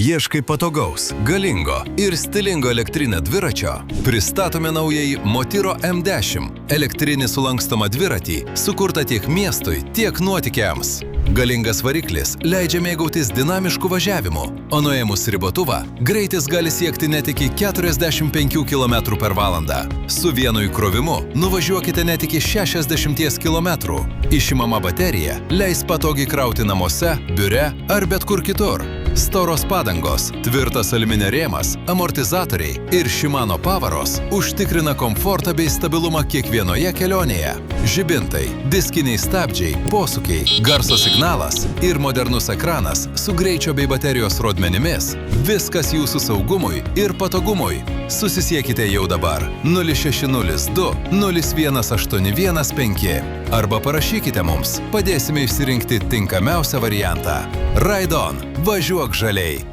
Ieškai patogaus, galingo ir stilingo elektrinio dviračio? Pristatome naująjį Motiro M10 elektrinį sulankstomą dviratį, sukurtą tiek miestui, tiek nuotykiams. Galingas variklis leidžia mėgautis dinamišku važiavimu, o nuėmus ribotuvą greitis gali siekti net iki 45 km/h. Su vienu įkrovimu nuvažiuokite net iki 60 km. Išimama baterija leis patogiai krauti namuose, biure ar bet kur kitur. Storos padangos, tvirtas aliuminio rėmas, amortizatoriai ir Shimano pavaros užtikrina komfortą bei stabilumą kiekvienoje kelionėje. Žibintai, diskiniai stabdžiai, posūkiai, garso signalas ir modernus ekranas su greičio bei baterijos rodmenimis. Viskas jūsų saugumui ir patogumui. Susisiekite jau dabar 0602 01815 arba parašykite mums, padėsime išsirinkti tinkamiausią variantą. Ride on! Važiuok žaliai!